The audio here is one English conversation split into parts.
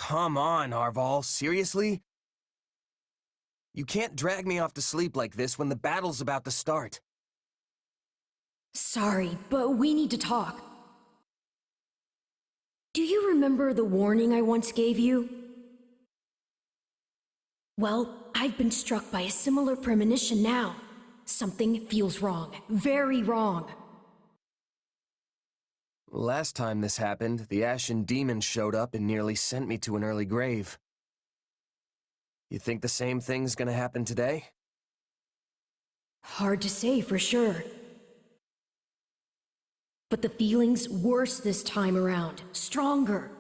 Come on, Arval, seriously? You can't drag me off to sleep like this when the battle's about to start. Sorry, but we need to talk. Do you remember the warning I once gave you? Well, I've been struck by a similar premonition now. Something feels wrong, very wrong. Last time this happened, the Ashen Demon showed up and nearly sent me to an early grave. You think the same thing's gonna happen today? Hard to say for sure. But the feeling's worse this time around, stronger.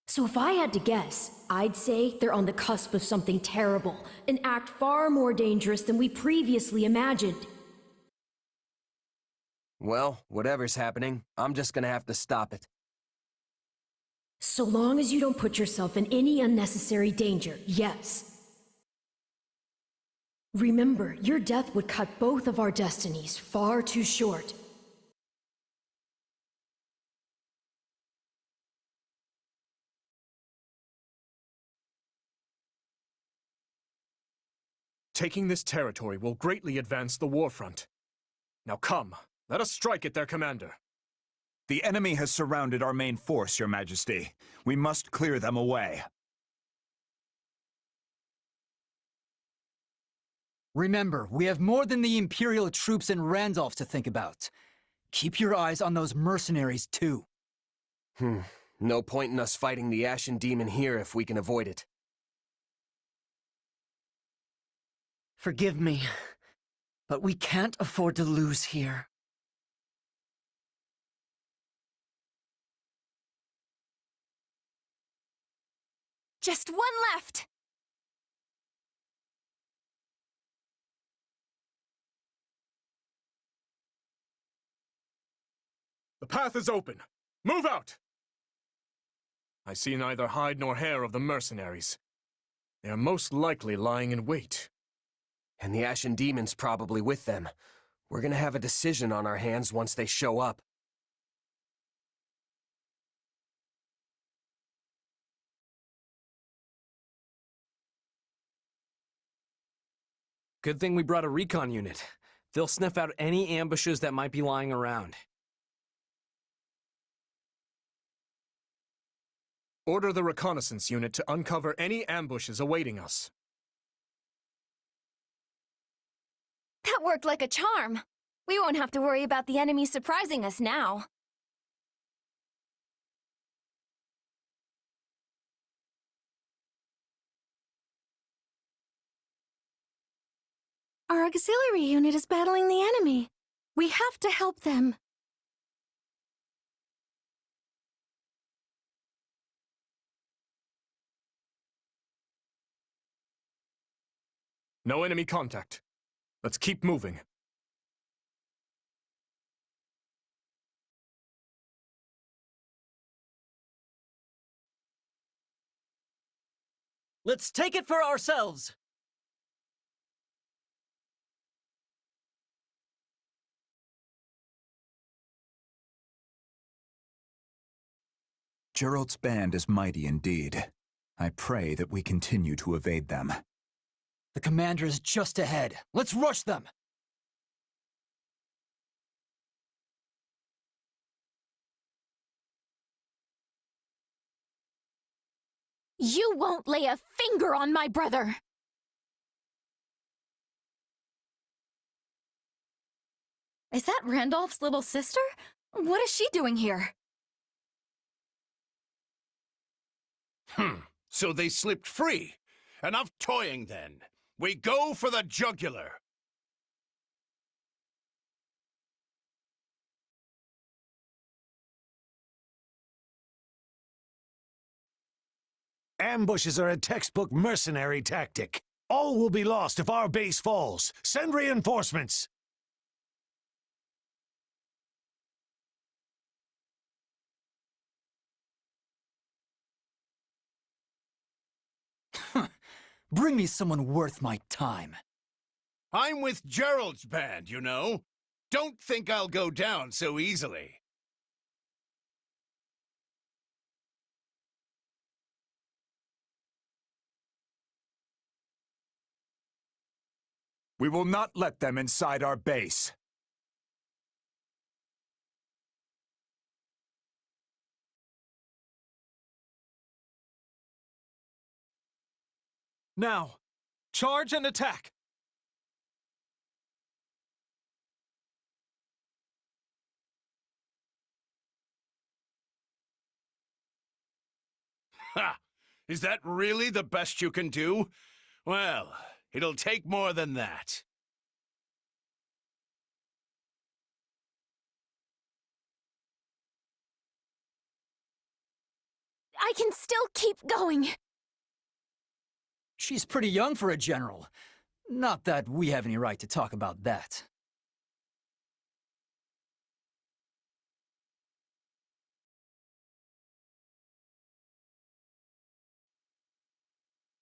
So if I had to guess, I'd say they're on the cusp of something terrible, an act far more dangerous than we previously imagined. Well, whatever's happening, I'm just gonna have to stop it. So long as you don't put yourself in any unnecessary danger, yes. Remember, your death would cut both of our destinies far too short. Taking this territory will greatly advance the war front. Now come, let us strike at their commander. The enemy has surrounded our main force, Your Majesty. We must clear them away. Remember, we have more than the Imperial troops in Randolph to think about. Keep your eyes on those mercenaries, too. No point in us fighting the Ashen Demon here if we can avoid it. Forgive me, but we can't afford to lose here. Just one left! The path is open. Move out! I see neither hide nor hair of the mercenaries. They are most likely lying in wait. And the Ashen Demon's probably with them. We're gonna have a decision on our hands once they show up. Good thing we brought a recon unit. They'll sniff out any ambushes that might be lying around. Order the reconnaissance unit to uncover any ambushes awaiting us. That worked like a charm. We won't have to worry about the enemy surprising us now. Our auxiliary unit is battling the enemy. We have to help them. No enemy contact. Let's keep moving. Let's take it for ourselves! Gerald's band is mighty indeed. I pray that we continue to evade them. The commander is just ahead. Let's rush them! You won't lay a finger on my brother! Is that Randolph's little sister? What is she doing here? So they slipped free. Enough toying then. We go for the jugular. Ambushes are a textbook mercenary tactic. All will be lost if our base falls. Send reinforcements! Bring me someone worth my time. I'm with Gerald's band, you know. Don't think I'll go down so easily. We will not let them inside our base. Now, charge and attack! Ha! Is that really the best you can do? Well, it'll take more than that. I can still keep going. She's pretty young for a general. Not that we have any right to talk about that.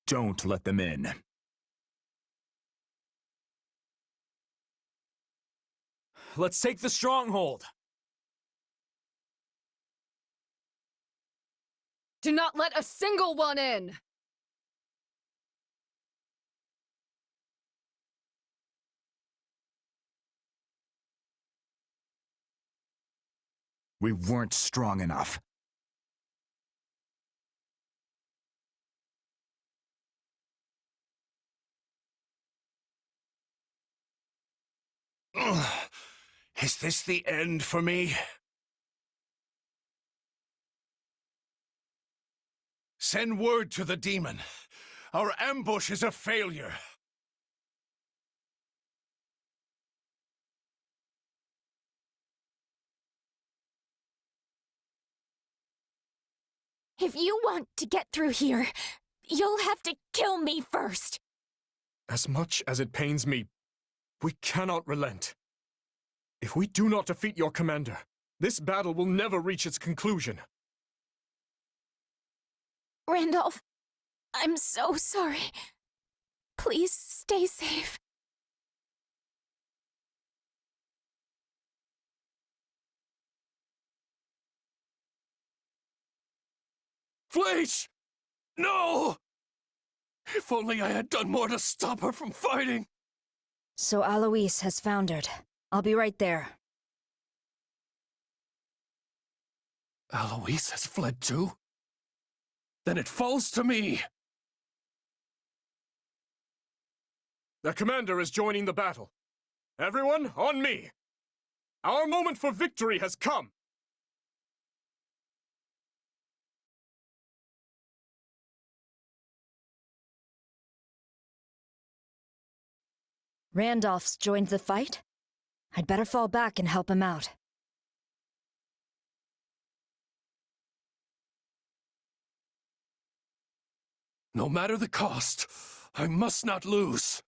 Don't let them in. Let's take the stronghold. Do not let a single one in! We weren't strong enough. Ugh. Is this the end for me? Send word to the demon. Our ambush is a failure. If you want to get through here, you'll have to kill me first. As much as it pains me, we cannot relent. If we do not defeat your commander, this battle will never reach its conclusion. Randolph, I'm so sorry. Please stay safe. Fleisch! No! If only I had done more to stop her from fighting! So Alois has foundered. I'll be right there. Alois has fled too? Then it falls to me! The commander is joining the battle. Everyone, on me! Our moment for victory has come! Randolph's joined the fight? I'd better fall back and help him out. No matter the cost, I must not lose.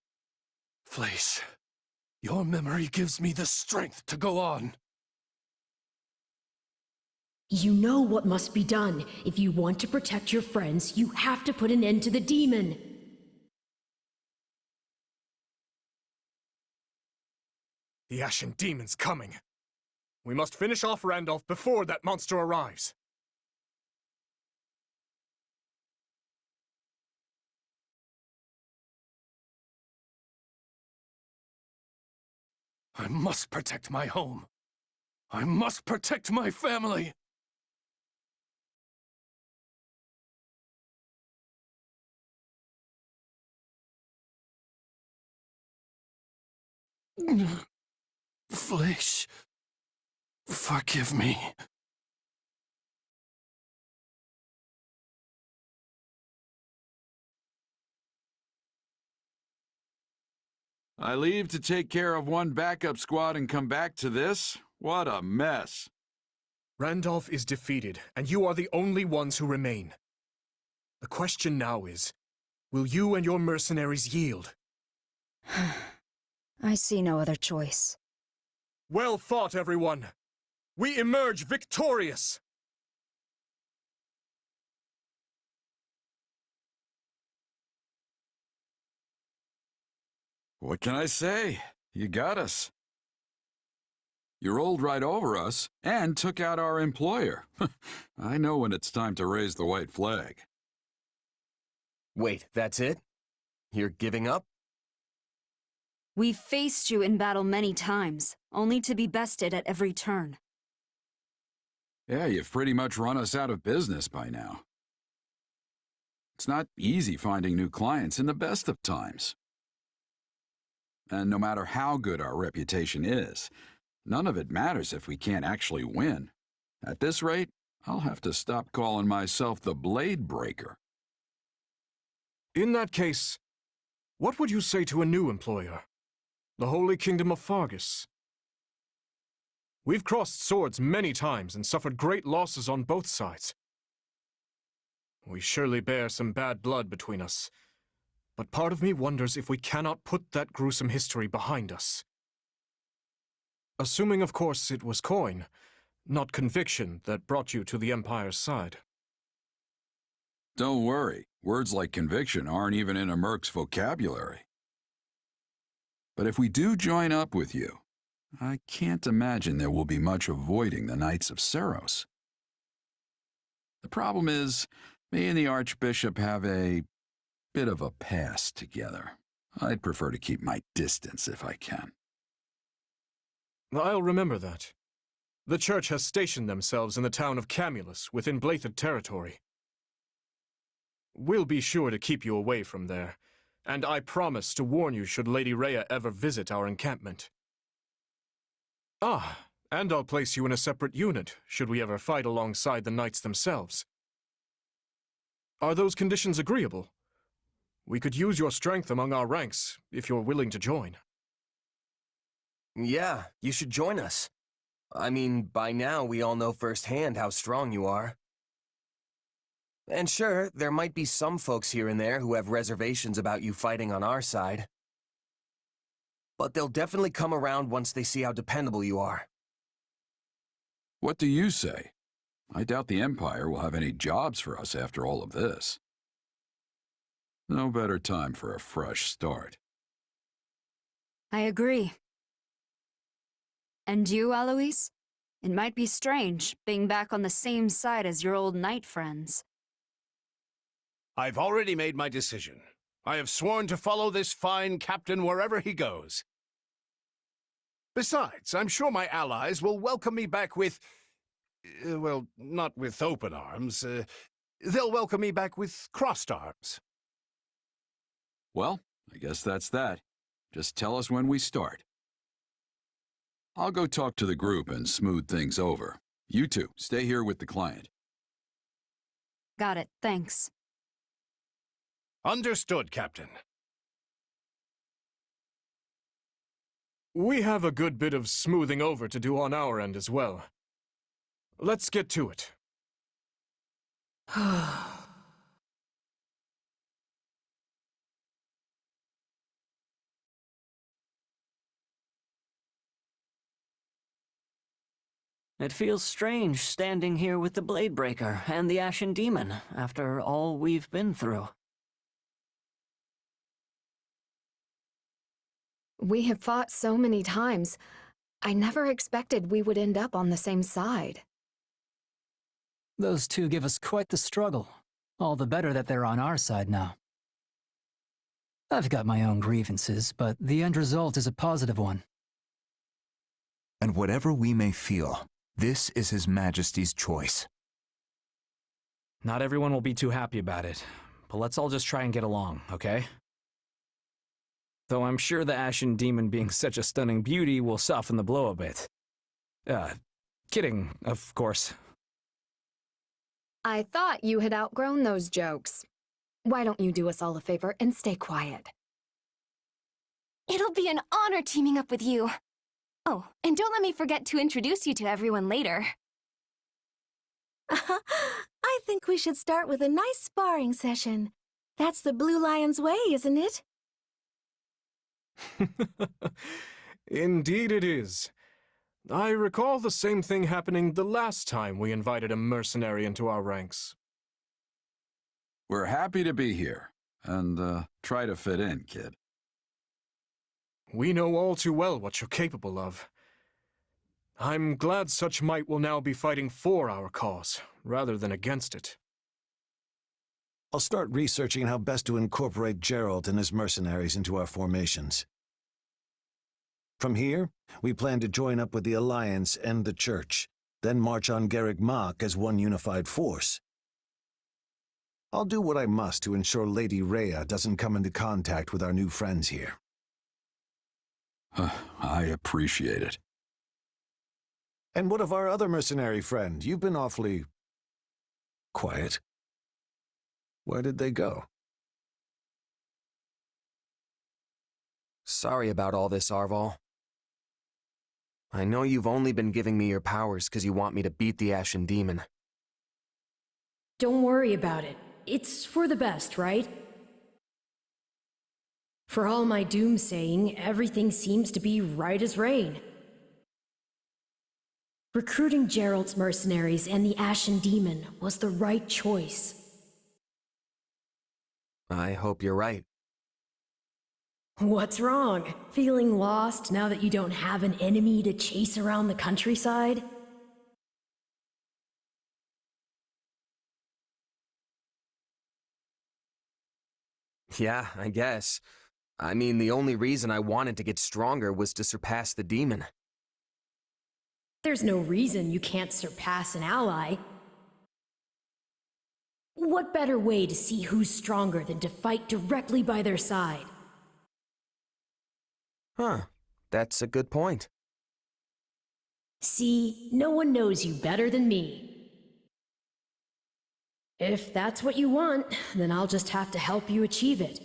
Fleisch, your memory gives me the strength to go on. You know what must be done. If you want to protect your friends, you have to put an end to the demon. The Ashen Demon's coming. We must finish off Randolph before that monster arrives. I must protect my home. I must protect my family. Fleisch, forgive me. I leave to take care of one backup squad and come back to this? What a mess. Randolph is defeated, and you are the only ones who remain. The question now is, will you and your mercenaries yield? I see no other choice. Well fought, everyone! We emerge victorious! What can I say? You got us. You rolled right over us and took out our employer. I know when it's time to raise the white flag. Wait, that's it? You're giving up? We've faced you in battle many times, only to be bested at every turn. Yeah, you've pretty much run us out of business by now. It's not easy finding new clients in the best of times. And no matter how good our reputation is, none of it matters if we can't actually win. At this rate, I'll have to stop calling myself the Blade Breaker. In that case, what would you say to a new employer? The Holy Kingdom of Fargus. We've crossed swords many times and suffered great losses on both sides. We surely bear some bad blood between us, but part of me wonders if we cannot put that gruesome history behind us. Assuming, of course, it was coin, not conviction, that brought you to the Empire's side. Don't worry, words like conviction aren't even in a merc's vocabulary. But if we do join up with you, I can't imagine there will be much avoiding the Knights of Seros. The problem is, me and the Archbishop have a bit of a past together. I'd prefer to keep my distance if I can. I'll remember that. The Church has stationed themselves in the town of Camulus within Byleth territory. We'll be sure to keep you away from there, and I promise to warn you should Lady Rhea ever visit our encampment. Ah, and I'll place you in a separate unit should we ever fight alongside the knights themselves. Are those conditions agreeable? We could use your strength among our ranks, if you're willing to join. Yeah, you should join us. I mean, by now we all know firsthand how strong you are. And sure, there might be some folks here and there who have reservations about you fighting on our side. But they'll definitely come around once they see how dependable you are. What do you say? I doubt the Empire will have any jobs for us after all of this. No better time for a fresh start. I agree. And you, Alois? It might be strange, being back on the same side as your old knight friends. I've already made my decision. I have sworn to follow this fine captain wherever he goes. Besides, I'm sure my allies will welcome me back with... well, not with open arms. They'll welcome me back with crossed arms. Well, I guess that's that. Just tell us when we start. I'll go talk to the group and smooth things over. You two, stay here with the client. Got it, thanks. Understood, Captain. We have a good bit of smoothing over to do on our end as well. Let's get to it. It feels strange standing here with the Bladebreaker and the Ashen Demon after all we've been through. We have fought so many times. I never expected we would end up on the same side. Those two give us quite the struggle. All the better that they're on our side now. I've got my own grievances, but the end result is a positive one. And whatever we may feel, this is His Majesty's choice. Not everyone will be too happy about it, but let's all just try and get along, okay? Though I'm sure the Ashen Demon being such a stunning beauty will soften the blow a bit. Kidding, of course. I thought you had outgrown those jokes. Why don't you do us all a favor and stay quiet? It'll be an honor teaming up with you. Oh, and don't let me forget to introduce you to everyone later. I think we should start with a nice sparring session. That's the Blue Lion's way, isn't it? Indeed it is. I recall the same thing happening the last time we invited a mercenary into our ranks. We're happy to be here, and try to fit in, kid. We know all too well what you're capable of. I'm glad such might will now be fighting for our cause, rather than against it. I'll start researching how best to incorporate Geralt and his mercenaries into our formations. From here, we plan to join up with the Alliance and the Church, then march on Garreg Mach as one unified force. I'll do what I must to ensure Lady Rhea doesn't come into contact with our new friends here. I appreciate it. And what of our other mercenary friend? You've been awfully quiet. Where did they go? Sorry about all this, Arval. I know you've only been giving me your powers because you want me to beat the Ashen Demon. Don't worry about it. It's for the best, right? For all my doomsaying, everything seems to be right as rain. Recruiting Gerald's mercenaries and the Ashen Demon was the right choice. I hope you're right. What's wrong? Feeling lost now that you don't have an enemy to chase around the countryside? Yeah, I guess. I mean, the only reason I wanted to get stronger was to surpass the demon. There's no reason you can't surpass an ally. What better way to see who's stronger than to fight directly by their side? Huh, that's a good point. See, no one knows you better than me. If that's what you want, then I'll just have to help you achieve it.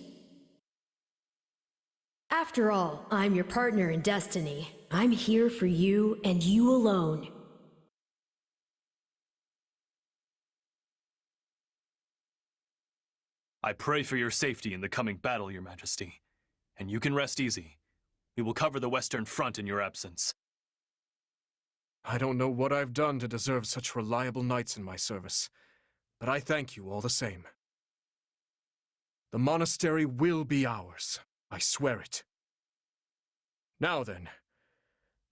After all, I'm your partner in destiny. I'm here for you and you alone. I pray for your safety in the coming battle, Your Majesty. And you can rest easy. We will cover the Western Front in your absence. I don't know what I've done to deserve such reliable knights in my service, but I thank you all the same. The monastery will be ours. I swear it. Now then,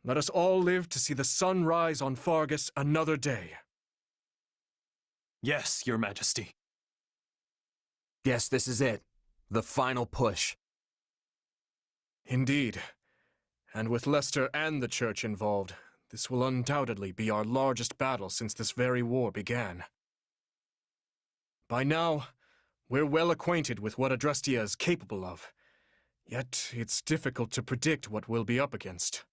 let us all live to see the sun rise on Fargus another day. Yes, Your Majesty. Guess this is it. The final push. Indeed. And with Leicester and the Church involved, this will undoubtedly be our largest battle since this very war began. By now, we're well acquainted with what Adrestia is capable of. Yet, it's difficult to predict what we'll be up against.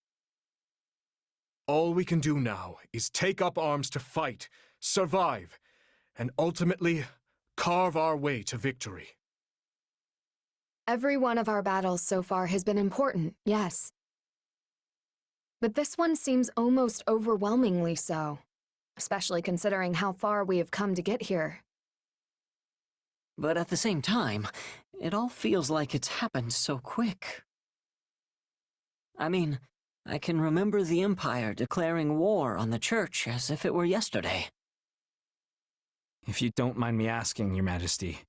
All we can do now is take up arms to fight, survive, and ultimately carve our way to victory. Every one of our battles so far has been important, yes. But this one seems almost overwhelmingly so, especially considering how far we have come to get here. But at the same time, it all feels like it's happened so quick. I mean, I can remember the Empire declaring war on the Church as if it were yesterday. If you don't mind me asking, Your Majesty,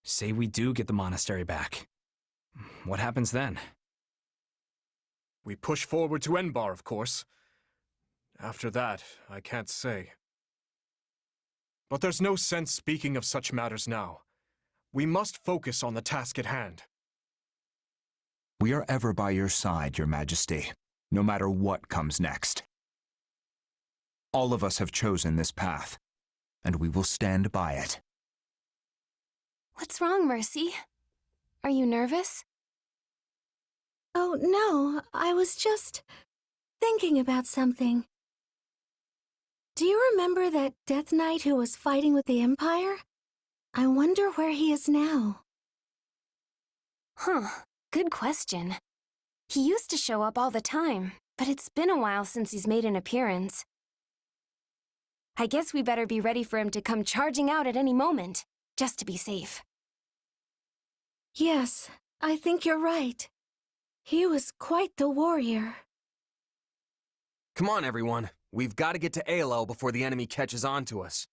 say we do get the monastery back. What happens then? We push forward to Enbar, of course. After that, I can't say. But there's no sense speaking of such matters now. We must focus on the task at hand. We are ever by your side, Your Majesty, no matter what comes next. All of us have chosen this path, and we will stand by it. What's wrong, Mercy? Are you nervous? Oh, no, I was just thinking about something. Do you remember that Death Knight who was fighting with the Empire? I wonder where he is now. Huh, good question. He used to show up all the time, but it's been a while since he's made an appearance. I guess we better be ready for him to come charging out at any moment, just to be safe. Yes, I think you're right. He was quite the warrior. Come on, everyone. We've got to get to ALL before the enemy catches on to us.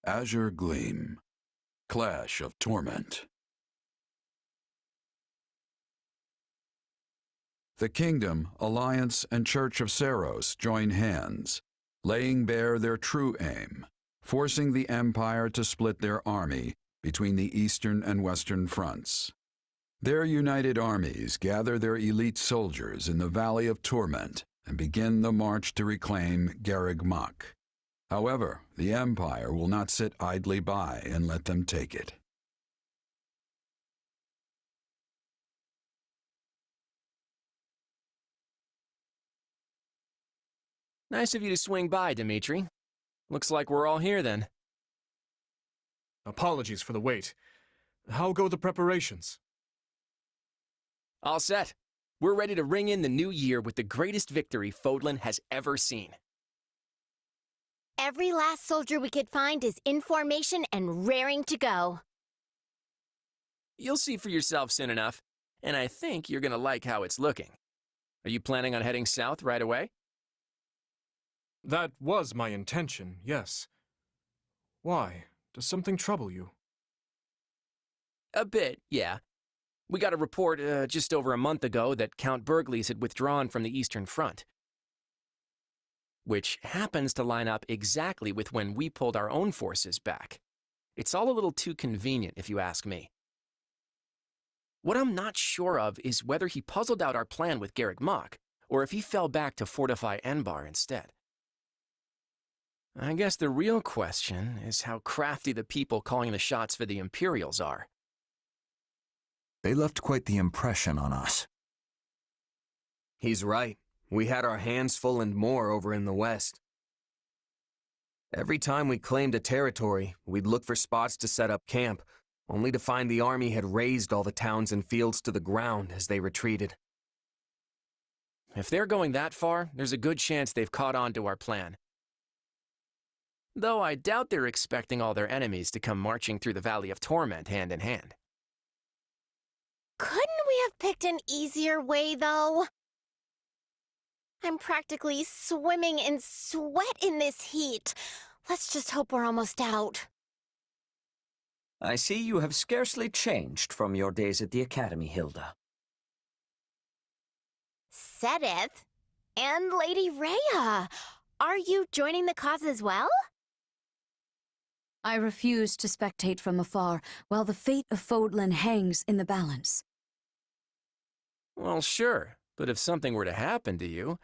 Azure Gleam. Clash of Torment. The Kingdom, Alliance, and Church of Seros join hands, laying bare their true aim, forcing the Empire to split their army between the eastern and western fronts. Their united armies gather their elite soldiers in the Valley of Torment and begin the march to reclaim Garreg Mach. However, the Empire will not sit idly by and let them take it. Nice of you to swing by, Dimitri. Looks like we're all here then. Apologies for the wait. How go the preparations? All set. We're ready to ring in the new year with the greatest victory Fodlan has ever seen. Every last soldier we could find is in formation and raring to go. You'll see for yourself soon enough, and I think you're gonna like how it's looking. Are you planning on heading south right away? That was my intention, yes. Why? Does something trouble you? A bit, yeah. We got a report just over a month ago that Count Berglies had withdrawn from the Eastern Front. Which happens to line up exactly with when we pulled our own forces back. It's all a little too convenient, if you ask me. What I'm not sure of is whether he puzzled out our plan with Garreg Mach, or if he fell back to fortify Enbar instead. I guess the real question is how crafty the people calling the shots for the Imperials are. They left quite the impression on us. He's right. We had our hands full and more over in the west. Every time we claimed a territory, we'd look for spots to set up camp, only to find the army had razed all the towns and fields to the ground as they retreated. If they're going that far, there's a good chance they've caught on to our plan. Though I doubt they're expecting all their enemies to come marching through the Valley of Torment hand in hand. Couldn't we have picked an easier way, though? I'm practically swimming in sweat in this heat. Let's just hope we're almost out. I see you have scarcely changed from your days at the Academy, Hilda. Sedith and Lady Rhea, are you joining the cause as well? I refuse to spectate from afar while the fate of Fodlan hangs in the balance. Well, sure, but if something were to happen to you,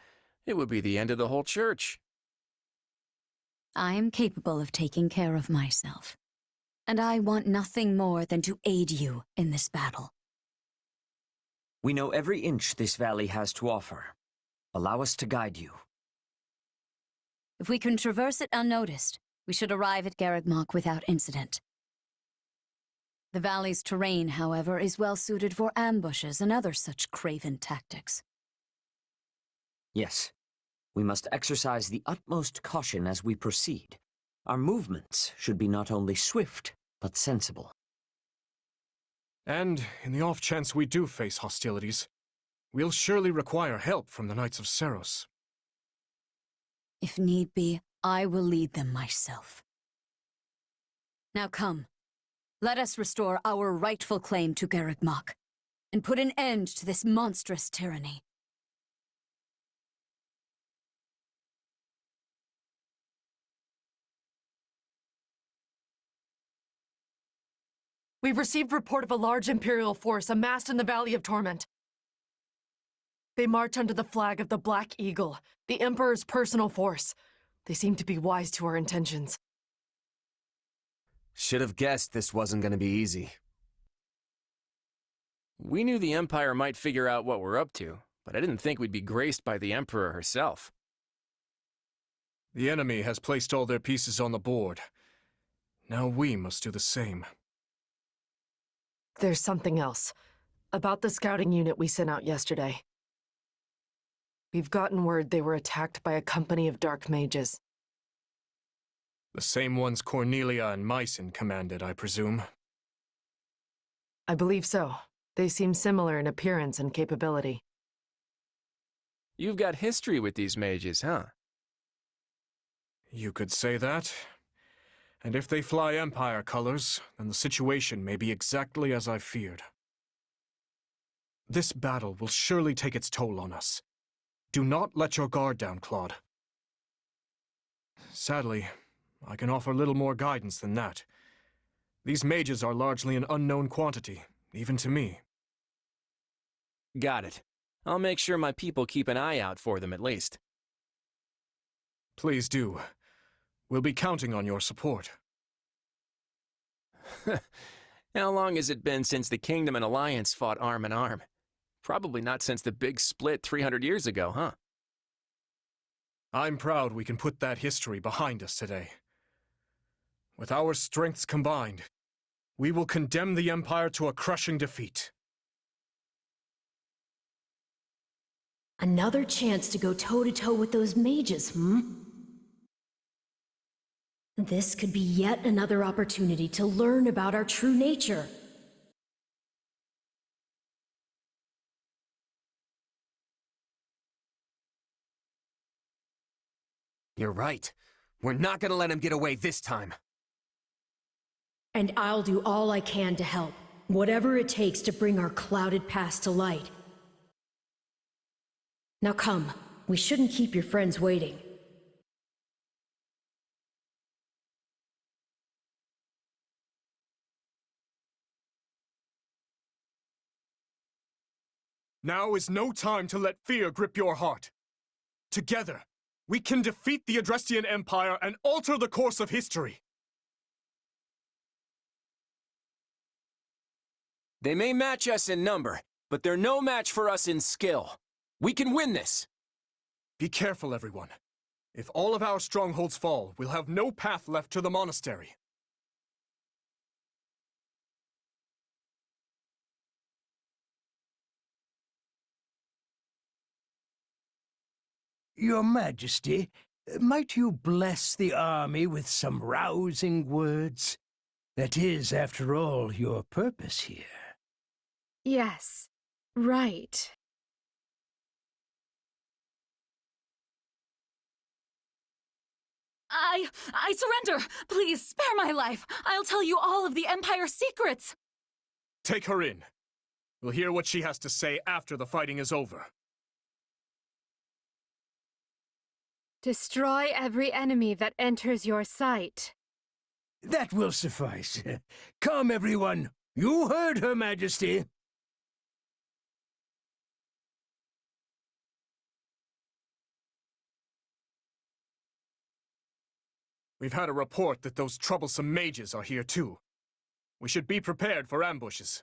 it would be the end of the whole church. I am capable of taking care of myself, and I want nothing more than to aid you in this battle. We know every inch this valley has to offer. Allow us to guide you. If we can traverse it unnoticed, we should arrive at Garreg Mach without incident. The valley's terrain, however, is well suited for ambushes and other such craven tactics. Yes, we must exercise the utmost caution as we proceed. Our movements should be not only swift, but sensible. And, in the off chance we do face hostilities, we'll surely require help from the Knights of Seros. If need be, I will lead them myself. Now come, let us restore our rightful claim to Garreg Mach, and put an end to this monstrous tyranny. We've received report of a large Imperial force amassed in the Valley of Torment. They march under the flag of the Black Eagle, the Emperor's personal force. They seem to be wise to our intentions. Should have guessed this wasn't going to be easy. We knew the Empire might figure out what we're up to, but I didn't think we'd be graced by the Emperor herself. The enemy has placed all their pieces on the board. Now we must do the same. There's something else. About the scouting unit we sent out yesterday. We've gotten word they were attacked by a company of dark mages. The same ones Cornelia and Mycen commanded, I presume. I believe so. They seem similar in appearance and capability. You've got history with these mages, huh? You could say that. And if they fly Empire colors, then the situation may be exactly as I feared. This battle will surely take its toll on us. Do not let your guard down, Claude. Sadly, I can offer little more guidance than that. These mages are largely an unknown quantity, even to me. Got it. I'll make sure my people keep an eye out for them at least. Please do. We'll be counting on your support. How long has it been since the Kingdom and Alliance fought arm in arm? Probably not since the big split 300 years ago, huh? I'm proud we can put that history behind us today. With our strengths combined, we will condemn the Empire to a crushing defeat. Another chance to go toe-to-toe with those mages, This could be yet another opportunity to learn about our true nature. You're right. We're not gonna let him get away this time. And I'll do all I can to help, whatever it takes to bring our clouded past to light. Now come, we shouldn't keep your friends waiting. Now is no time to let fear grip your heart. Together, we can defeat the Adrestian Empire and alter the course of history. They may match us in number, but they're no match for us in skill. We can win this! Be careful, everyone. If all of our strongholds fall, we'll have no path left to the monastery. Your Majesty, might you bless the army with some rousing words? That is, after all, your purpose here. Yes, right. I surrender! Please, spare my life! I'll tell you all of the Empire's secrets! Take her in. We'll hear what she has to say after the fighting is over. Destroy every enemy that enters your sight. That will suffice. Come, everyone. You heard Her Majesty. We've had a report that those troublesome mages are here too. We should be prepared for ambushes.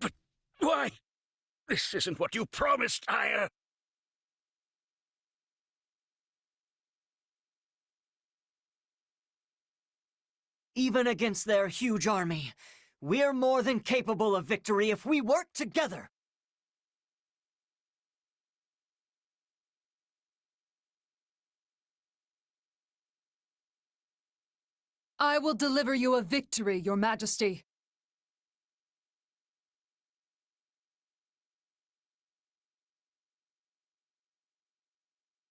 But why? This isn't what you promised, Aya. Even against their huge army, we're more than capable of victory if we work together! I will deliver you a victory, Your Majesty.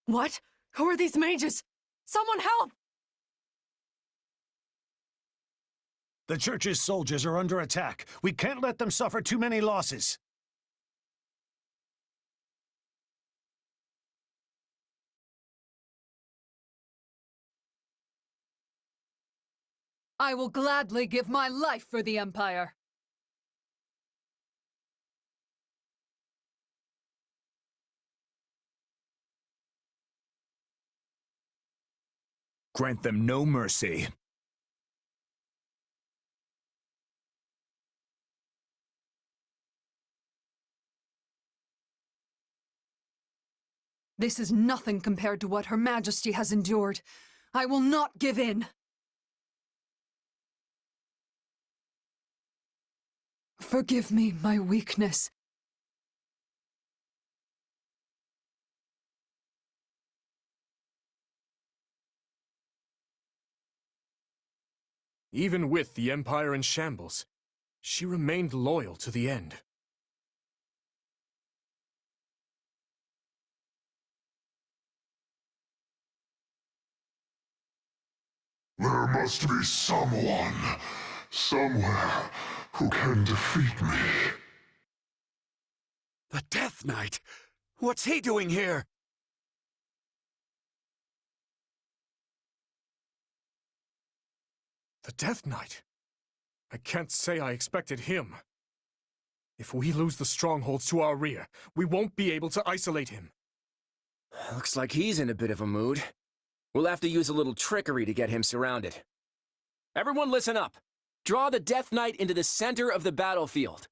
What? Who are these mages? Someone help! The Church's soldiers are under attack. We can't let them suffer too many losses. I will gladly give my life for the Empire. Grant them no mercy. This is nothing compared to what Her Majesty has endured. I will not give in. Forgive me my weakness. Even with the Empire in shambles, she remained loyal to the end. There must be someone, somewhere, who can defeat me. The Death Knight! What's he doing here? The Death Knight? I can't say I expected him. If we lose the strongholds to our rear, we won't be able to isolate him. Looks like he's in a bit of a mood. We'll have to use a little trickery to get him surrounded. Everyone listen up. Draw the Death Knight into the center of the battlefield.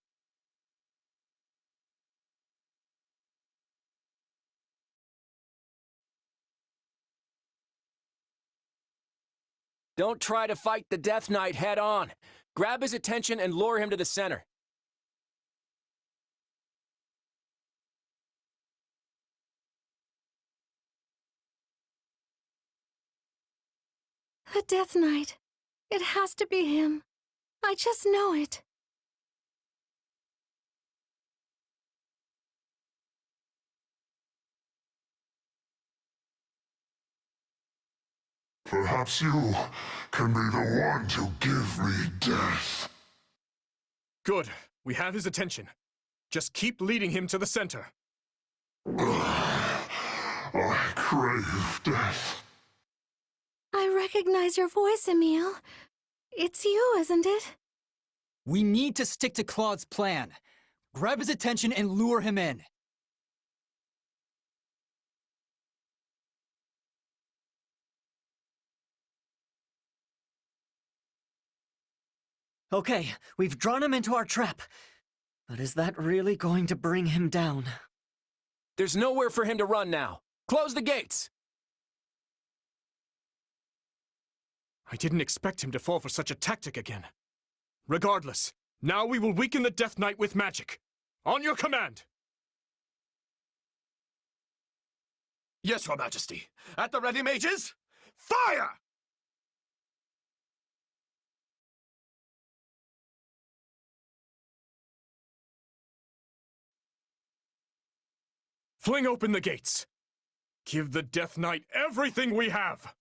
Don't try to fight the Death Knight head on. Grab his attention and lure him to the center. The Death Knight. It has to be him. I just know it. Perhaps you can be the one to give me death. Good. We have his attention. Just keep leading him to the center. I crave death. I recognize your voice, Emile. It's you, isn't it? We need to stick to Claude's plan. Grab his attention and lure him in. Okay, we've drawn him into our trap. But is that really going to bring him down? There's nowhere for him to run now. Close the gates! I didn't expect him to fall for such a tactic again. Regardless, now we will weaken the Death Knight with magic. On your command! Yes, Your Majesty. At the ready, mages? Fire! Fling open the gates. Give the Death Knight everything we have!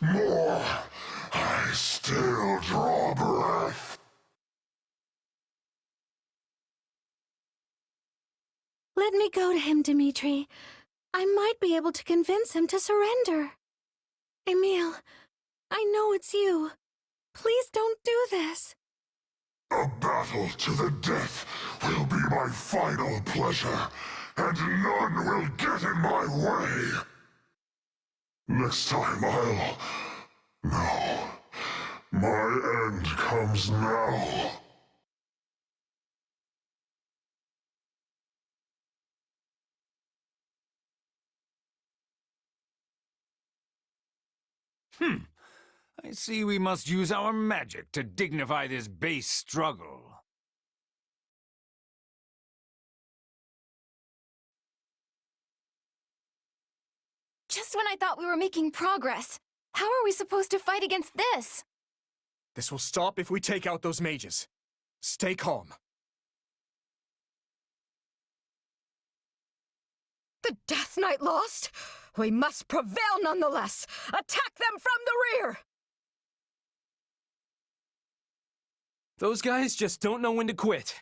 More! I still draw breath. Let me go to him, Dimitri. I might be able to convince him to surrender. Emile, I know it's you. Please don't do this. A battle to the death will be my final pleasure, and none will get in my way. Next time No. My end comes now. I see we must use our magic to dignify this base struggle. Just when I thought we were making progress. How are we supposed to fight against this? This will stop if we take out those mages. Stay calm. The Death Knight lost? We must prevail nonetheless! Attack them from the rear! Those guys just don't know when to quit.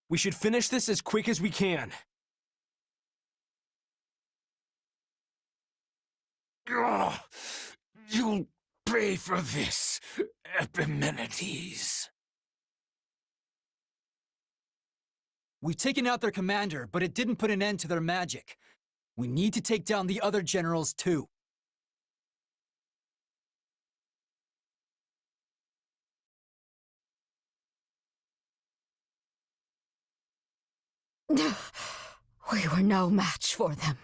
We should finish this as quick as we can. Oh, you'll pay for this, Epimenides. We've taken out their commander, but it didn't put an end to their magic. We need to take down the other generals, too. We were no match for them.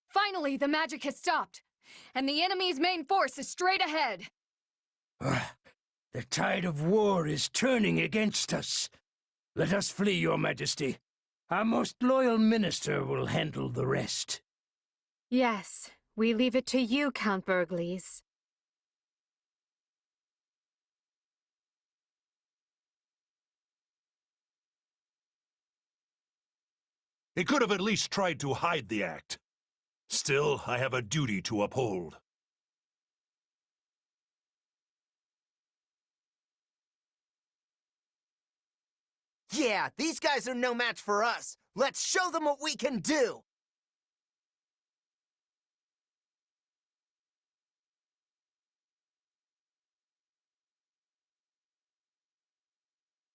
Finally, the magic has stopped, and the enemy's main force is straight ahead. The tide of war is turning against us. Let us flee, Your Majesty. Our most loyal minister will handle the rest. Yes, we leave it to you, Count Burgleys. He could have at least tried to hide the act. Still, I have a duty to uphold. Yeah, these guys are no match for us. Let's show them what we can do!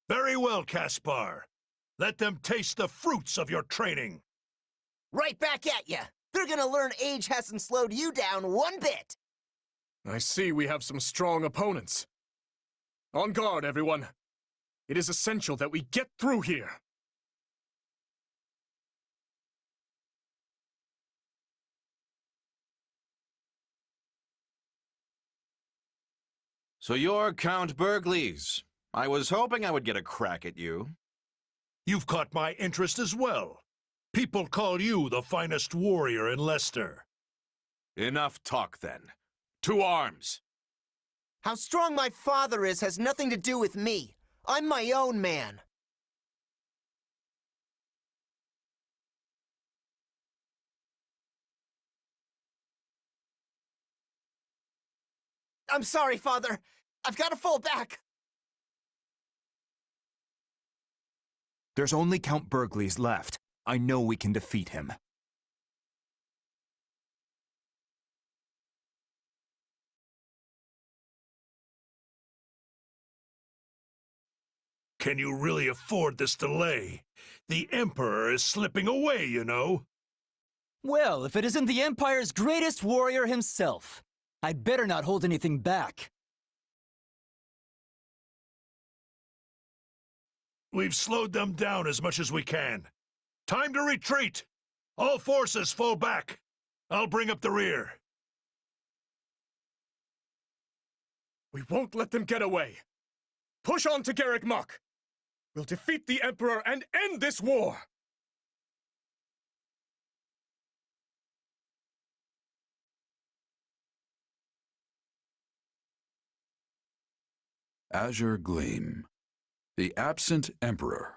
Very well, Caspar. Let them taste the fruits of your training. Right back at ya! They're gonna learn age hasn't slowed you down one bit! I see we have some strong opponents. On guard, everyone. It is essential that we get through here. So you're Count Bergles. I was hoping I would get a crack at you. You've caught my interest as well. People call you the finest warrior in Leicester. Enough talk, then. To arms! How strong my father is has nothing to do with me. I'm my own man. I'm sorry, Father. I've got to fall back. There's only Count Bergles left. I know we can defeat him. Can you really afford this delay? The Emperor is slipping away, you know. Well, if it isn't the Empire's greatest warrior himself, I'd better not hold anything back. We've slowed them down as much as we can. Time to retreat! All forces fall back. I'll bring up the rear. We won't let them get away. Push on to Garreg Mach. We'll defeat the Emperor and end this war! Azure Gleam. The absent Emperor.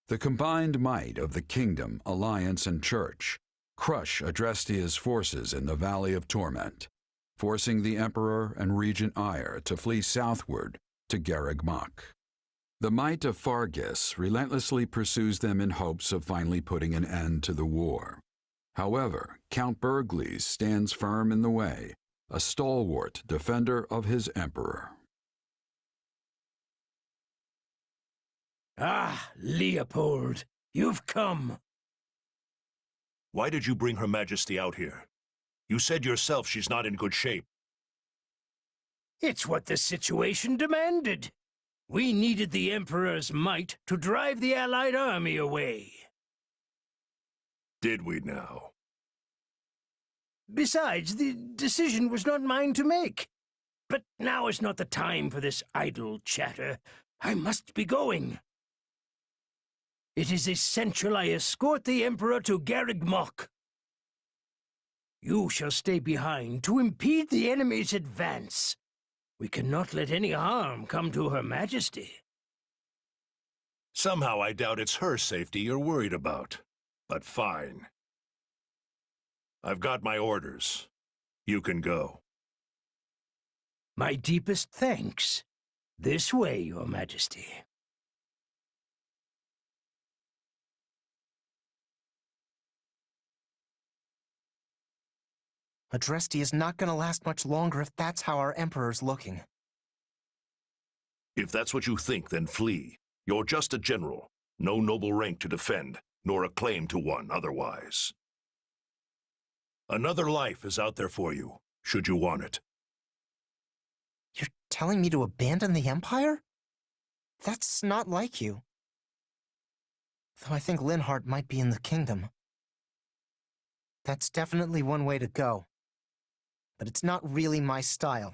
The combined might of the Kingdom, Alliance, and Church crush Adrestia's forces in the Valley of Torment, forcing the Emperor and Regent Ire to flee southward to Garreg Mach. The might of Fargus relentlessly pursues them in hopes of finally putting an end to the war. However, Count Bergles stands firm in the way, a stalwart defender of his Emperor. Ah, Leopold, you've come. Why did you bring Her Majesty out here? You said yourself she's not in good shape. It's what the situation demanded. We needed the Emperor's might to drive the Allied army away. Did we now? Besides, the decision was not mine to make. But now is not the time for this idle chatter. I must be going. It is essential I escort the Emperor to Garreg Mach. You shall stay behind to impede the enemy's advance. We cannot let any harm come to Her Majesty. Somehow I doubt it's her safety you're worried about. But fine. I've got my orders. You can go. My deepest thanks. This way, Your Majesty. Adresti is not gonna last much longer if that's how our Emperor's looking. If that's what you think, then flee. You're just a general. No noble rank to defend, nor a claim to one otherwise. Another life is out there for you, should you want it. You're telling me to abandon the Empire? That's not like you. Though I think Linhardt might be in the kingdom. That's definitely one way to go. But it's not really my style.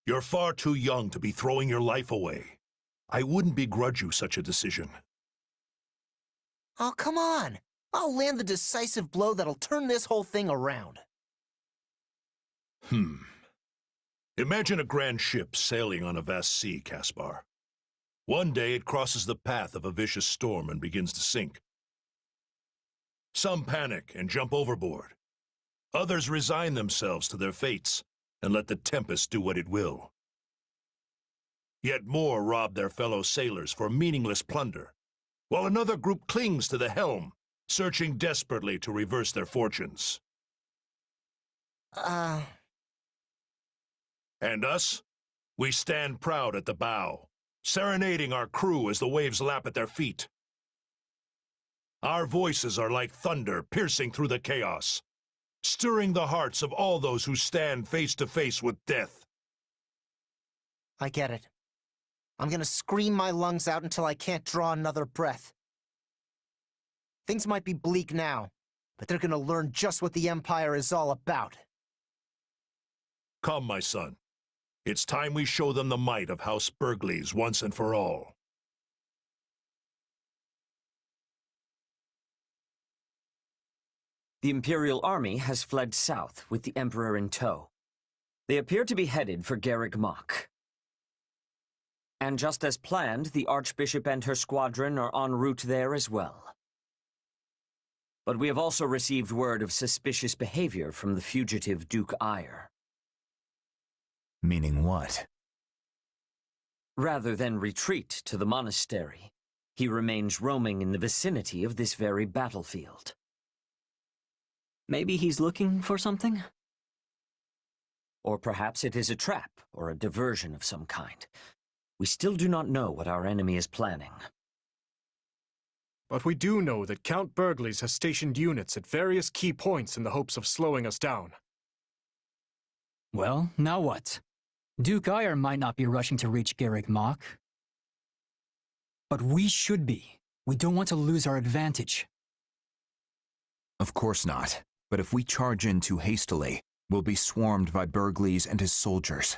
You're far too young to be throwing your life away. I wouldn't begrudge you such a decision. Oh, come on! I'll land the decisive blow that'll turn this whole thing around. Imagine a grand ship sailing on a vast sea, Caspar. One day it crosses the path of a vicious storm and begins to sink. Some panic and jump overboard. Others resign themselves to their fates and let the tempest do what it will. Yet more rob their fellow sailors for meaningless plunder, while another group clings to the helm, searching desperately to reverse their fortunes. And us? We stand proud at the bow, serenading our crew as the waves lap at their feet. Our voices are like thunder piercing through the chaos, stirring the hearts of all those who stand face to face with death. I get it. I'm gonna scream my lungs out until I can't draw another breath. Things might be bleak now, but they're gonna learn just what the Empire is all about. Come, my son. It's time we show them the might of House Burgleys once and for all. The Imperial army has fled south with the Emperor in tow. They appear to be headed for Garreg Mach. And just as planned, the Archbishop and her squadron are en route there as well. But we have also received word of suspicious behavior from the fugitive Duke Eyre. Meaning what? Rather than retreat to the monastery, he remains roaming in the vicinity of this very battlefield. Maybe he's looking for something? Or perhaps it is a trap or a diversion of some kind. We still do not know what our enemy is planning. But we do know that Count Burgleys has stationed units at various key points in the hopes of slowing us down. Well, now what? Duke Eyre might not be rushing to reach Garreg Mach. But we should be. We don't want to lose our advantage. Of course not. But if we charge in too hastily, we'll be swarmed by Burgleys and his soldiers.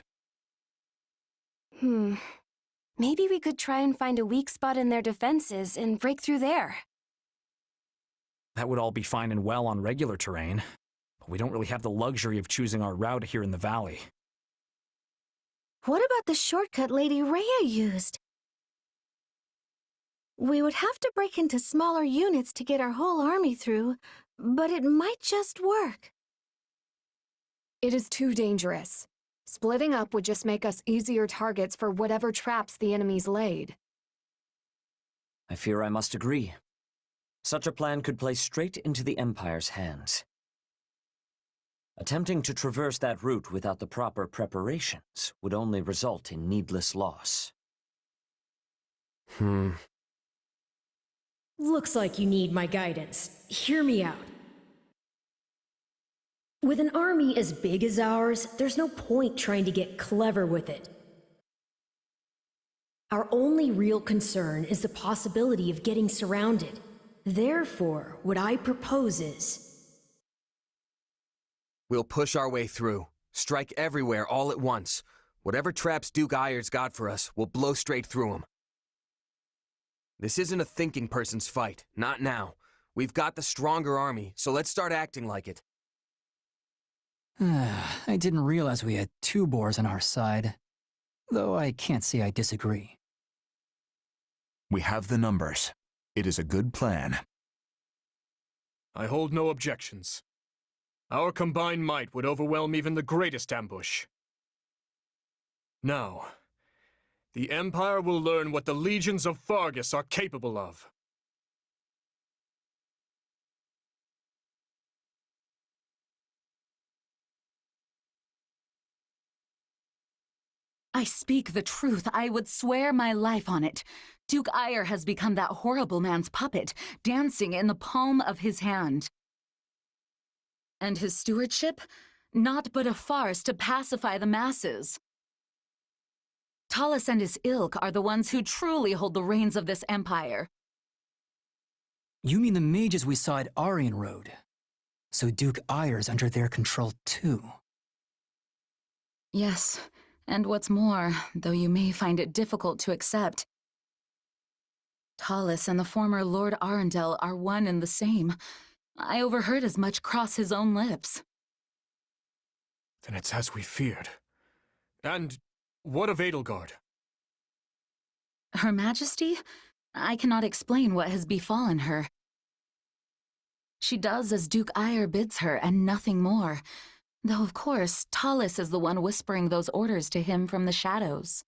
Maybe we could try and find a weak spot in their defenses and break through there. That would all be fine and well on regular terrain, but we don't really have the luxury of choosing our route here in the valley. What about the shortcut Lady Rhea used? We would have to break into smaller units to get our whole army through, but it might just work. It is too dangerous. Splitting up would just make us easier targets for whatever traps the enemies laid. I fear I must agree. Such a plan could play straight into the Empire's hands. Attempting to traverse that route without the proper preparations would only result in needless loss. Looks like you need my guidance. Hear me out. With an army as big as ours, there's no point trying to get clever with it. Our only real concern is the possibility of getting surrounded. Therefore, what I propose is... We'll push our way through. Strike everywhere all at once. Whatever traps Duke Eyre's got for us, we'll blow straight through them. This isn't a thinking person's fight. Not now. We've got the stronger army, so let's start acting like it. I didn't realize we had 2 boars on our side. Though I can't say I disagree. We have the numbers. It is a good plan. I hold no objections. Our combined might would overwhelm even the greatest ambush. Now, the Empire will learn what the legions of Fargus are capable of. I speak the truth. I would swear my life on it. Duke Eyre has become that horrible man's puppet, dancing in the palm of his hand. And his stewardship? Naught but a farce to pacify the masses. Tallis and his ilk are the ones who truly hold the reins of this empire. You mean the mages we saw at Aryan Road? So Duke Eyre's under their control too? Yes, and what's more, though you may find it difficult to accept, Tallis and the former Lord Arundel are one and the same. I overheard as much cross his own lips. Then it's as we feared. And what of Edelgard? Her Majesty? I cannot explain what has befallen her. She does as Duke Ire bids her, and nothing more. Though, of course, Tallis is the one whispering those orders to him from the shadows.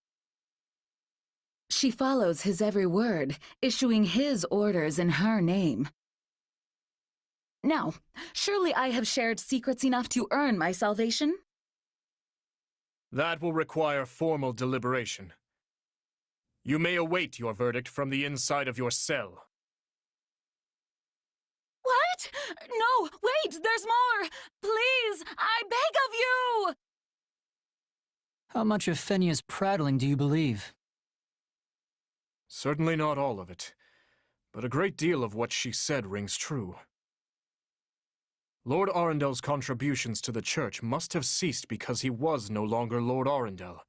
She follows his every word, issuing his orders in her name. Now, surely I have shared secrets enough to earn my salvation? That will require formal deliberation. You may await your verdict from the inside of your cell. What? No, wait, there's more! Please, I beg of you! How much of Fenia's prattling do you believe? Certainly not all of it, but a great deal of what she said rings true. Lord Arundel's contributions to the church must have ceased because he was no longer Lord Arundel,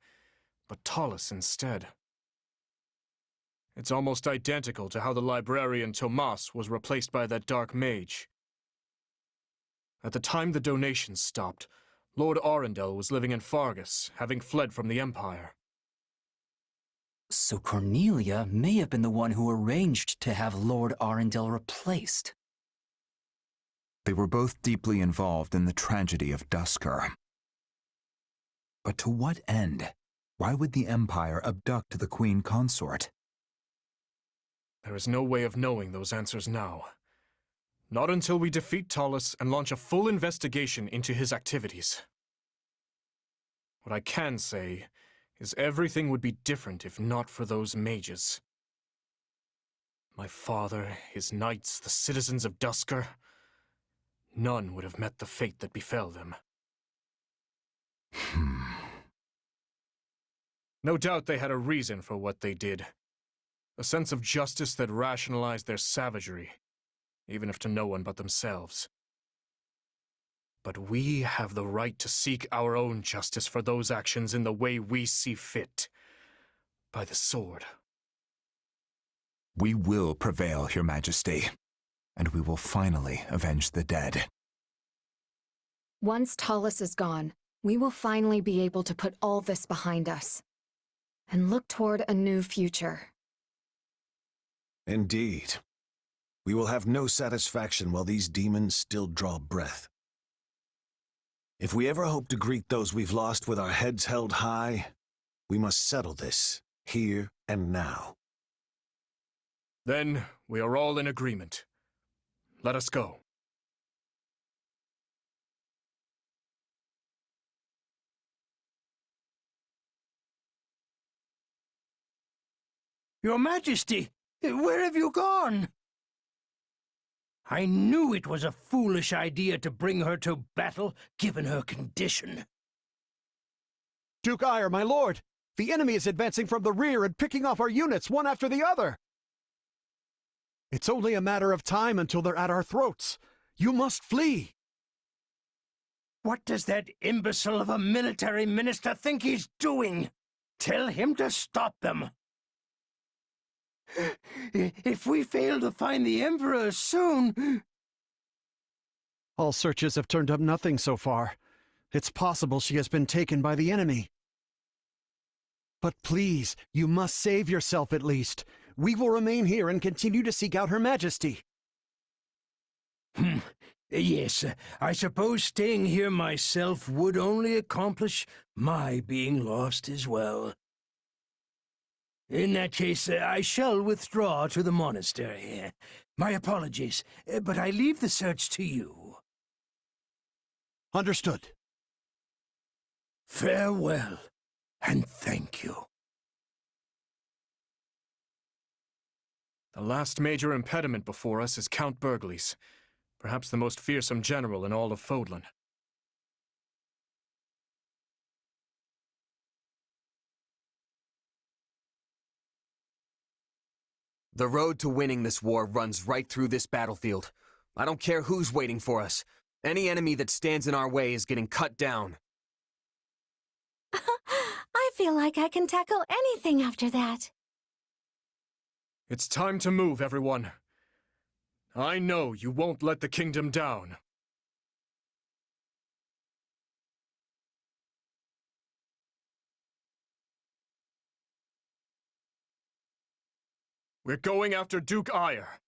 but Tallis instead. It's almost identical to how the librarian Tomas was replaced by that dark mage. At the time the donations stopped, Lord Arundel was living in Fargus, having fled from the Empire. So Cornelia may have been the one who arranged to have Lord Arundel replaced. They were both deeply involved in the tragedy of Duskur. But to what end? Why would the Empire abduct the Queen Consort? There is no way of knowing those answers now. Not until we defeat Tallis and launch a full investigation into his activities. What I can say is everything would be different if not for those mages. My father, his knights, the citizens of Duskur, none would have met the fate that befell them. No doubt they had a reason for what they did. A sense of justice that rationalized their savagery, even if to no one but themselves. But we have the right to seek our own justice for those actions in the way we see fit. By the sword. We will prevail, Your Majesty, and we will finally avenge the dead. Once Tallis is gone, we will finally be able to put all this behind us and look toward a new future. Indeed. We will have no satisfaction while these demons still draw breath. If we ever hope to greet those we've lost with our heads held high, we must settle this, here and now. Then we are all in agreement. Let us go. Your Majesty, where have you gone? I knew it was a foolish idea to bring her to battle, given her condition. Duke Ire, my lord! The enemy is advancing from the rear and picking off our units one after the other! It's only a matter of time until they're at our throats. You must flee! What does that imbecile of a military minister think he's doing? Tell him to stop them. If we fail to find the Emperor soon... All searches have turned up nothing so far. It's possible she has been taken by the enemy. But please, you must save yourself at least. We will remain here and continue to seek out Her Majesty. Yes, I suppose staying here myself would only accomplish my being lost as well. In that case, I shall withdraw to the monastery. My apologies, but I leave the search to you. Understood. Farewell, and thank you. The last major impediment before us is Count Burgles, perhaps the most fearsome general in all of Fodlan. The road to winning this war runs right through this battlefield. I don't care who's waiting for us. Any enemy that stands in our way is getting cut down. I feel like I can tackle anything after that. It's time to move, everyone. I know you won't let the kingdom down. We're going after Duke Ire.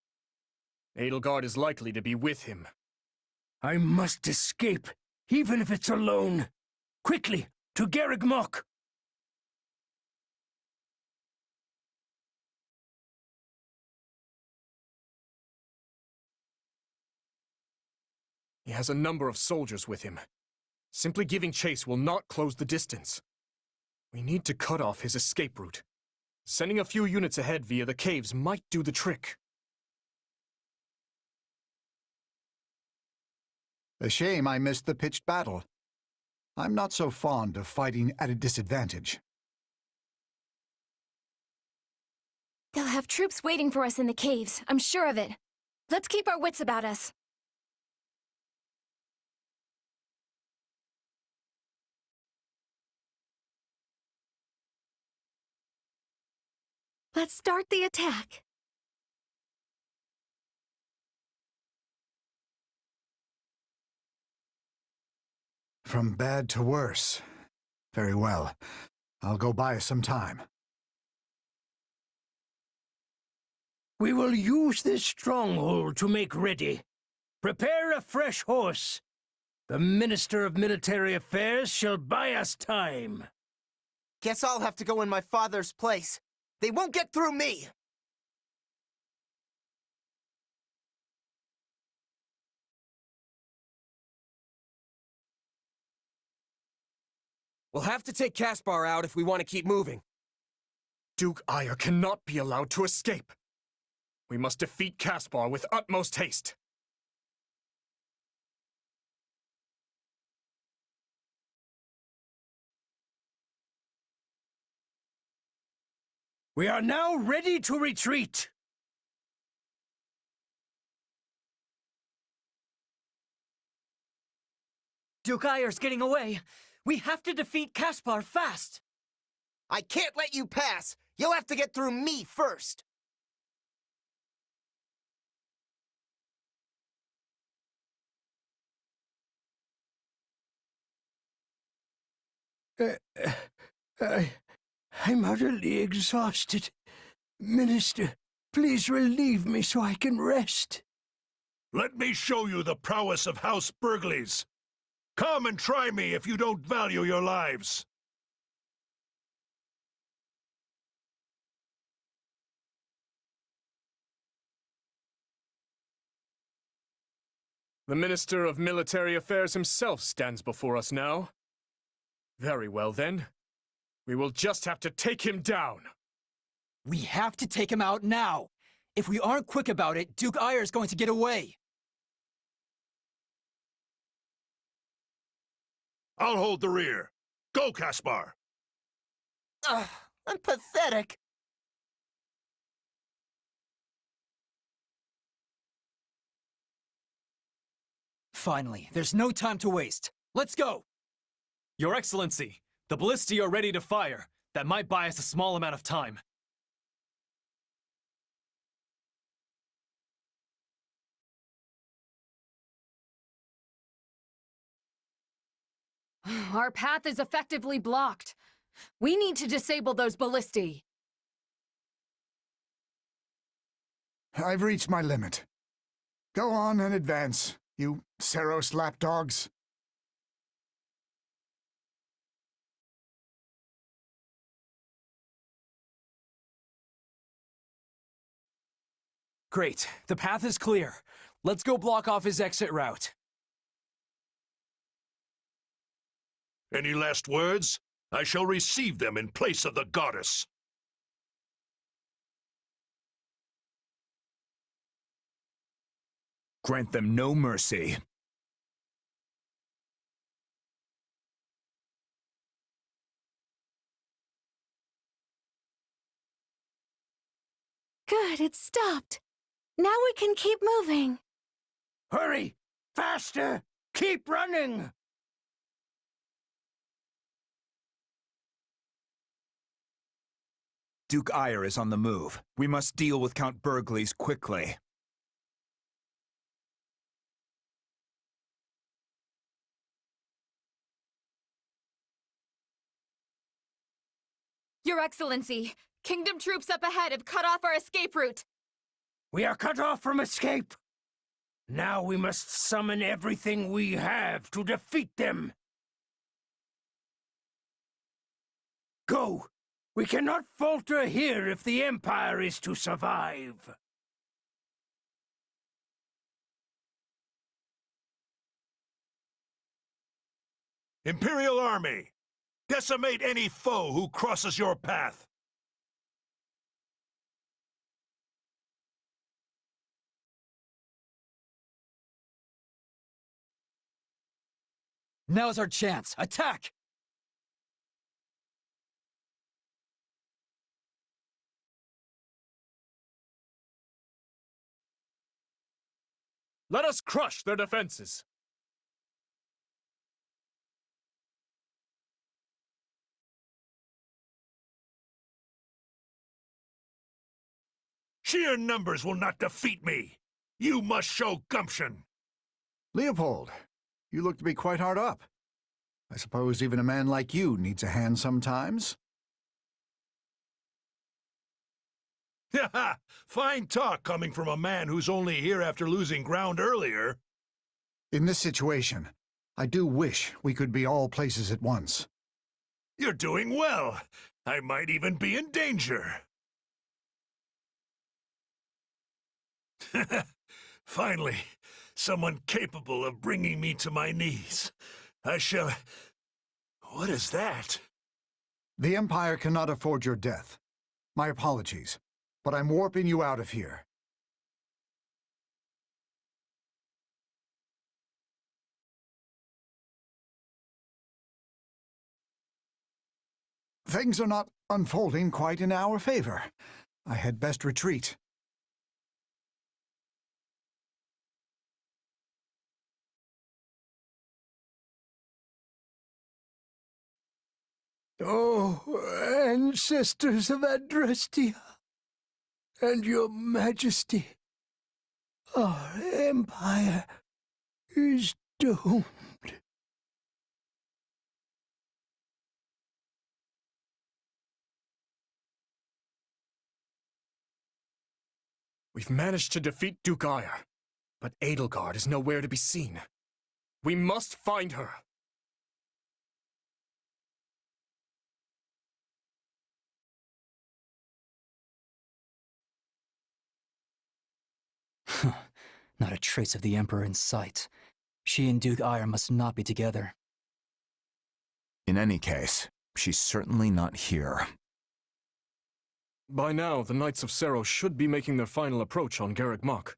Edelgard is likely to be with him. I must escape, even if it's alone. Quickly, to Garreg Mach! He has a number of soldiers with him. Simply giving chase will not close the distance. We need to cut off his escape route. Sending a few units ahead via the caves might do the trick. A shame I missed the pitched battle. I'm not so fond of fighting at a disadvantage. They'll have troops waiting for us in the caves, I'm sure of it. Let's keep our wits about us. Let's start the attack. From bad to worse. Very well. I'll go buy some time. We will use this stronghold to make ready. Prepare a fresh horse. The Minister of Military Affairs shall buy us time. Guess I'll have to go in my father's place. They won't get through me! We'll have to take Caspar out if we want to keep moving. Duke Ire cannot be allowed to escape. We must defeat Caspar with utmost haste. We are now ready to retreat. Duke Ire's getting away. We have to defeat Caspar fast. I can't let you pass. You'll have to get through me first. I'm utterly exhausted. Minister, please relieve me so I can rest. Let me show you the prowess of House Burgleys. Come and try me if you don't value your lives. The Minister of Military Affairs himself stands before us now. Very well, then. We will just have to take him down. We have to take him out now. If we aren't quick about it, Duke Ire is going to get away. I'll hold the rear. Go, Caspar! I'm pathetic. Finally, there's no time to waste. Let's go! Your Excellency, the ballistae are ready to fire. That might buy us a small amount of time. Our path is effectively blocked. We need to disable those ballistae. I've reached my limit. Go on and advance, you Seros lapdogs. Great. The path is clear. Let's go block off his exit route. Any last words? I shall receive them in place of the goddess. Grant them no mercy. Good, it stopped. Now we can keep moving. Hurry! Faster! Keep running! Duke Ire is on the move. We must deal with Count Burgleys quickly. Your Excellency, Kingdom troops up ahead have cut off our escape route. We are cut off from escape. Now we must summon everything we have to defeat them. Go! We cannot falter here if the Empire is to survive. Imperial Army! Decimate any foe who crosses your path! Now's our chance. Attack! Let us crush their defenses! Sheer numbers will not defeat me! You must show gumption! Leopold, you look to be quite hard up. I suppose even a man like you needs a hand sometimes? Haha! Fine talk coming from a man who's only here after losing ground earlier. In this situation, I do wish we could be all places at once. You're doing well. I might even be in danger. Finally, someone capable of bringing me to my knees. I shall... What is that? The Empire cannot afford your death. My apologies, but I'm warping you out of here. Things are not unfolding quite in our favor. I had best retreat. Oh, ancestors of Adrastia, and your majesty, our empire is doomed. We've managed to defeat Duke Ire, but Edelgard is nowhere to be seen. We must find her. Not a trace of the Emperor in sight. She and Duke Ire must not be together. In any case, she's certainly not here. By now, the Knights of Sero should be making their final approach on Garreg Mach.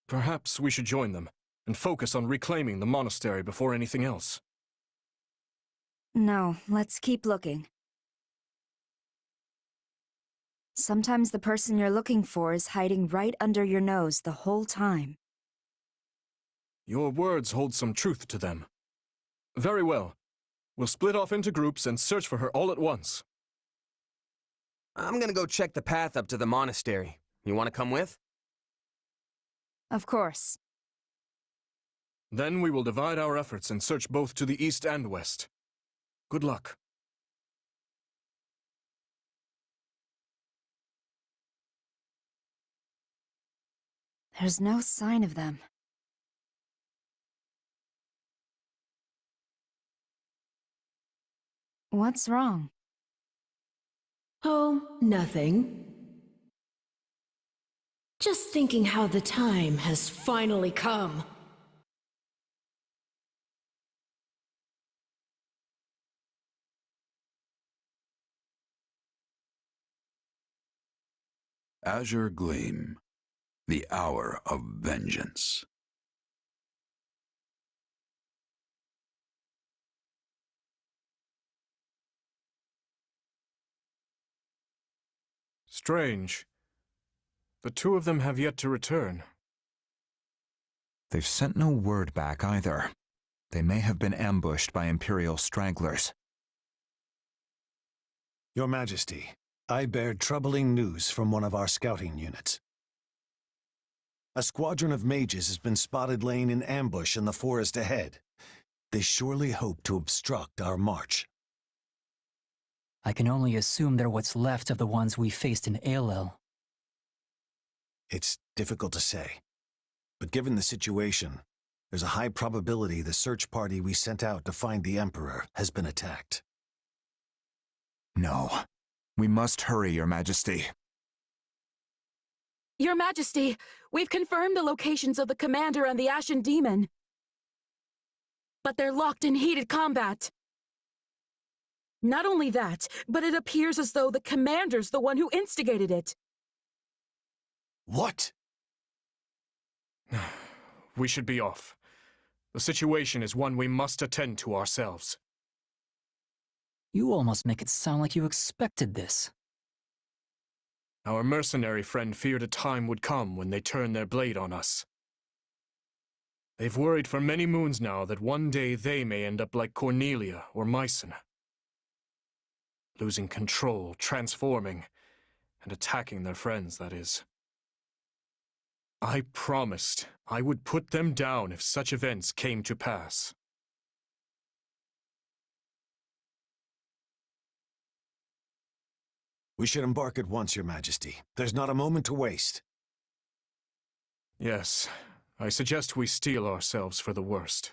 Perhaps we should join them, and focus on reclaiming the monastery before anything else. No, let's keep looking. Sometimes the person you're looking for is hiding right under your nose the whole time. Your words hold some truth to them. Very well. We'll split off into groups and search for her all at once. I'm gonna go check the path up to the monastery. You wanna come with? Of course. Then we will divide our efforts and search both to the east and west. Good luck. There's no sign of them. What's wrong? Oh, nothing. Just thinking how the time has finally come. Azure Gleam. The hour of vengeance. Strange. The two of them have yet to return. They've sent no word back either. They may have been ambushed by Imperial stragglers. Your Majesty, I bear troubling news from one of our scouting units. A squadron of mages has been spotted laying in ambush in the forest ahead. They surely hope to obstruct our march. I can only assume they're what's left of the ones we faced in Aelel. It's difficult to say. But given the situation, there's a high probability the search party we sent out to find the Emperor has been attacked. No. We must hurry, Your Majesty. Your Majesty, we've confirmed the locations of the Commander and the Ashen Demon. But they're locked in heated combat. Not only that, but it appears as though the Commander's the one who instigated it. What? We should be off. The situation is one we must attend to ourselves. You almost make it sound like you expected this. Our mercenary friend feared a time would come when they turned their blade on us. They've worried for many moons now that one day they may end up like Cornelia or Mycen. Losing control, transforming, and attacking their friends, that is. I promised I would put them down if such events came to pass. We should embark at once, Your Majesty. There's not a moment to waste. Yes, I suggest we steel ourselves for the worst.